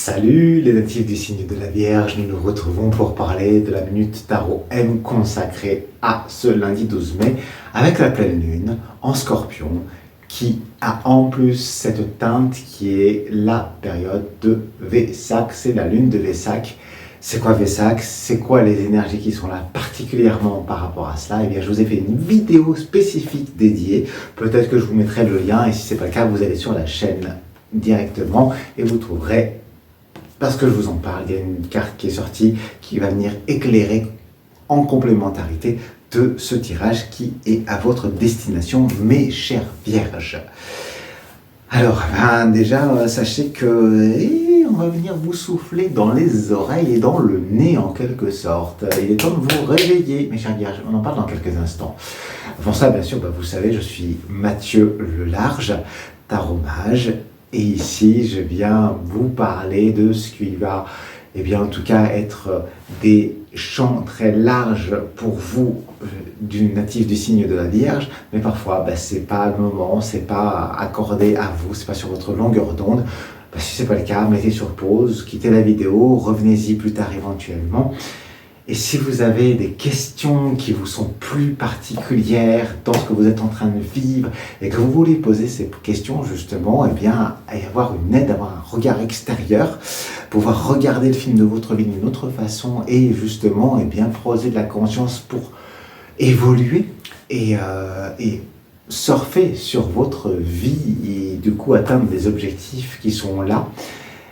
Salut les natifs du signe de la Vierge, nous nous retrouvons pour parler de la Minute Tarot M consacrée à ce lundi 12 mai avec la pleine lune en Scorpion qui a en plus cette teinte qui est la période de Vesak, c'est la lune de Vesak. C'est quoi Vesak? C'est quoi les énergies qui sont là particulièrement par rapport à cela? Eh bien, je vous ai fait une vidéo spécifique dédiée. Peut-être que je vous mettrai le lien et si ce n'est pas le cas, vous allez sur la chaîne directement et vous trouverez, parce que je vous en parle, il y a une carte qui est sortie qui va venir éclairer en complémentarité de ce tirage qui est à votre destination, mes chères vierges. Alors, déjà, sachez que on va venir vous souffler dans les oreilles et dans le nez en quelque sorte. Il est temps de vous réveiller, mes chères vierges. On en parle dans quelques instants. Avant ça, bien sûr, vous savez, je suis Mathieu Le Large, tarot mage. Et ici, je viens vous parler de ce qui va, en tout cas, être des champs très larges pour vous, du natif du signe de la Vierge, mais parfois, c'est pas le moment, c'est pas accordé à vous, c'est pas sur votre longueur d'onde. Si c'est pas le cas, mettez sur pause, quittez la vidéo, revenez-y plus tard éventuellement. Et si vous avez des questions qui vous sont plus particulières dans ce que vous êtes en train de vivre et que vous voulez poser ces questions justement, et avoir une aide, avoir un regard extérieur, pouvoir regarder le film de votre vie d'une autre façon et justement, poser de la conscience pour évoluer et surfer sur votre vie et du coup atteindre des objectifs qui sont là,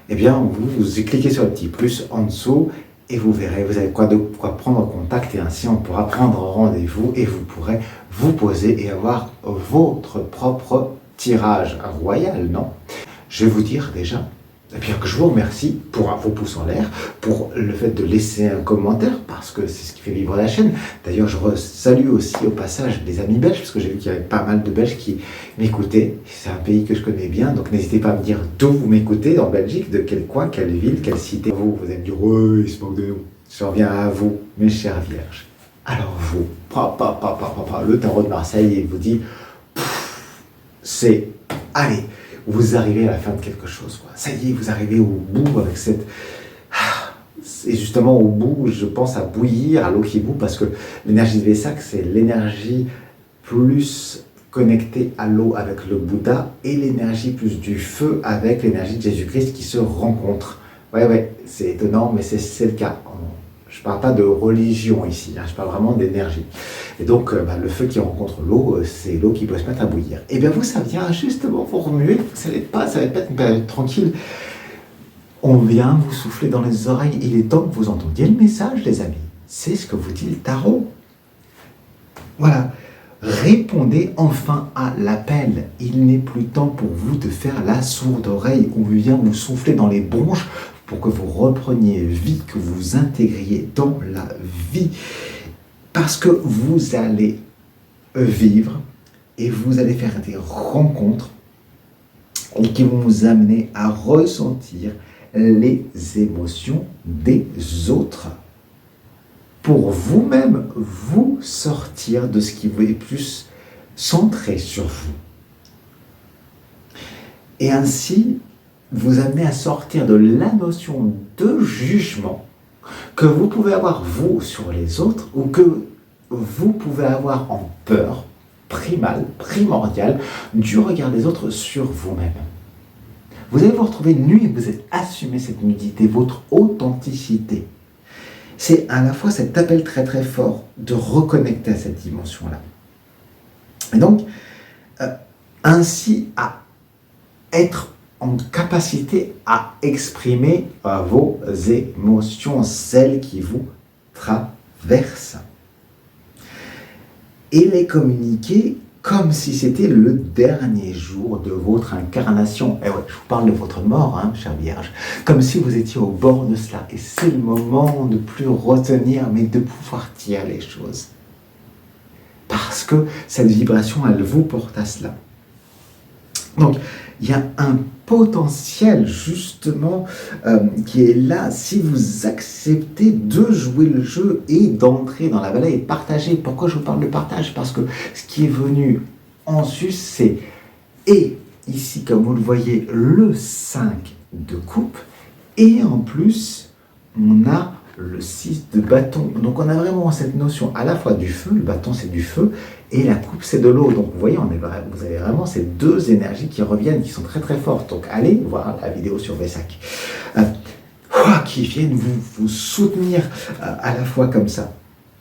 vous cliquez sur le petit plus en dessous. Et vous verrez, vous avez de quoi prendre contact et ainsi on pourra prendre rendez-vous et vous pourrez vous poser et avoir votre propre tirage royal, non? Je vais vous dire déjà, que je vous remercie pour vos pouces en l'air, pour le fait de laisser un commentaire, parce que c'est ce qui fait vivre la chaîne. D'ailleurs, je salue aussi au passage les amis belges, parce que j'ai vu qu'il y avait pas mal de Belges qui m'écoutaient. C'est un pays que je connais bien, donc n'hésitez pas à me dire d'où vous m'écoutez, en Belgique, de quel coin, quelle ville, quelle cité. Vous allez me dire, ouais, il se moque de nous. Je reviens à vous, mes chères vierges. Alors vous, le tarot de Marseille, il vous dit, allez, vous arrivez à la fin de quelque chose, quoi. Ça y est, vous arrivez au bout avec cette... Et justement, au bout, je pense à bouillir, à l'eau qui bout, parce que l'énergie de Vesak, c'est l'énergie plus connectée à l'eau avec le Bouddha et l'énergie plus du feu avec l'énergie de Jésus-Christ qui se rencontrent. Ouais, c'est étonnant, mais c'est le cas. Je ne parle pas de religion ici, je parle vraiment d'énergie. Et donc, le feu qui rencontre l'eau, c'est l'eau qui peut se mettre à bouillir. Et bien vous, ça vient justement vous remuer, ça va pas être une période tranquille. On vient vous souffler dans les oreilles. Il est temps que vous entendiez le message, les amis. C'est ce que vous dit le tarot. Voilà. Répondez enfin à l'appel. Il n'est plus temps pour vous de faire la sourde oreille. On vient vous souffler dans les bronches pour que vous repreniez vie, que vous intégriez dans la vie. Parce que vous allez vivre et vous allez faire des rencontres qui vont vous amener à ressentir les émotions des autres. Pour vous-même, vous sortir de ce qui vous est plus centré sur vous. Et ainsi, vous amener à sortir de la notion de jugement que vous pouvez avoir vous sur les autres ou que vous pouvez avoir en peur primordiale du regard des autres sur vous-même. Vous allez vous retrouver nu et vous êtes assumé cette nudité, votre authenticité. C'est à la fois cet appel très très fort de reconnecter à cette dimension-là. Et donc, ainsi à être en capacité à exprimer vos émotions, celles qui vous traversent. Et les communiquer comme si c'était le dernier jour de votre incarnation. Et ouais, je vous parle de votre mort, chère Vierge. Comme si vous étiez au bord de cela. Et c'est le moment de ne plus retenir, mais de pouvoir dire les choses. Parce que cette vibration, elle vous porte à cela. Donc, il y a un potentiel, justement, qui est là, si vous acceptez de jouer le jeu et d'entrer dans la vallée et de partager. Pourquoi je vous parle de partage? Parce que ce qui est venu en sus, c'est, et ici, comme vous le voyez, le 5 de coupe, Et en plus, on a le 6 de bâton. Donc on a vraiment cette notion à la fois du feu, le bâton c'est du feu, et la coupe c'est de l'eau. Donc vous voyez, vous avez vraiment ces deux énergies qui reviennent, qui sont très très fortes. Donc allez voir la vidéo sur Vesak. Qui viennent vous soutenir à la fois comme ça.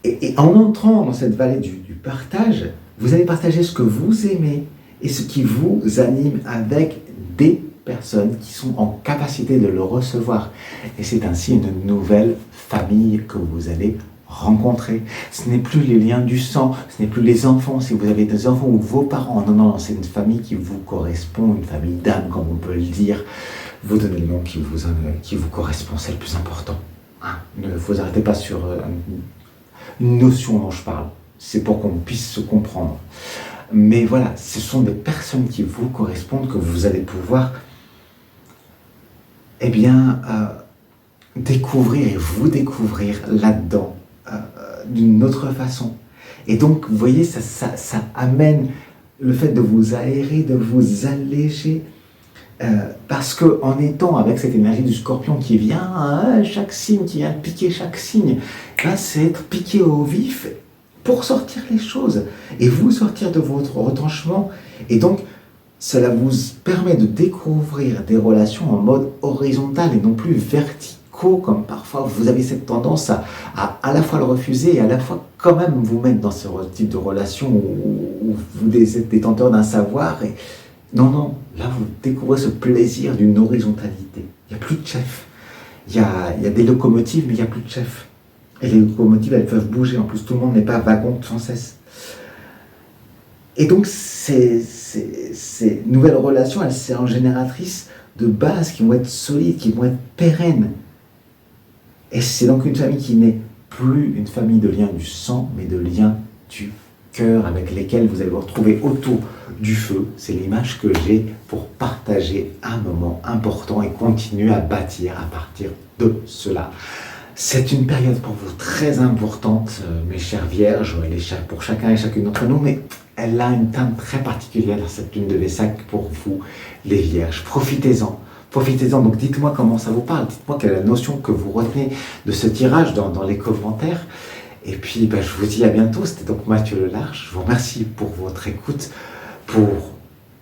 Et en entrant dans cette vallée du partage, vous allez partager ce que vous aimez et ce qui vous anime avec des personnes qui sont en capacité de le recevoir. Et c'est ainsi une nouvelle famille que vous allez rencontrer. Ce n'est plus les liens du sang, ce n'est plus les enfants, si vous avez des enfants ou vos parents. Non, non, c'est une famille qui vous correspond, une famille d'âme, comme on peut le dire. Vous donnez le nom qui vous correspond, c'est le plus important. Hein, ne vous arrêtez pas sur une notion dont je parle. C'est pour qu'on puisse se comprendre. Mais voilà, ce sont des personnes qui vous correspondent, que vous allez pouvoir découvrir et vous découvrir là-dedans d'une autre façon. Et donc, vous voyez, ça amène le fait de vous aérer, de vous alléger, parce qu'en étant avec cette énergie du scorpion qui vient, chaque signe, qui vient piquer chaque signe, là, c'est être piqué au vif pour sortir les choses et vous sortir de votre retranchement. Et donc, cela vous permet de découvrir des relations en mode horizontal et non plus verticaux, comme parfois vous avez cette tendance à la fois le refuser et à la fois quand même vous mettre dans ce type de relation où vous êtes détenteur d'un savoir. Et non, là vous découvrez ce plaisir d'une horizontalité. Il n'y a plus de chef. Il y a des locomotives, mais il n'y a plus de chef. Et les locomotives, elles peuvent bouger. En plus, tout le monde n'est pas wagon sans cesse. Et donc, ces nouvelles relations, elles seront génératrices de bases qui vont être solides, qui vont être pérennes. Et c'est donc une famille qui n'est plus une famille de liens du sang, mais de liens du cœur, avec lesquels vous allez vous retrouver autour du feu. C'est l'image que j'ai pour partager un moment important et continuer à bâtir à partir de cela. C'est une période pour vous très importante, mes chères vierges, elle est pour chacun et chacune d'entre nous, mais elle a une teinte très particulière, cette lune de Vesak, pour vous, les vierges. Profitez-en. Profitez-en. Donc dites-moi comment ça vous parle, dites-moi quelle est la notion que vous retenez de ce tirage dans les commentaires. Et puis je vous dis à bientôt. C'était donc Mathieu Lelarche. Je vous remercie pour votre écoute, pour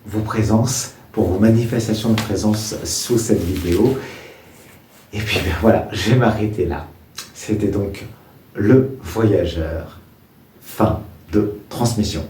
vos présences, pour vos manifestations de présence sous cette vidéo. Et puis voilà, je vais m'arrêter là. C'était donc le voyageur. Fin de transmission.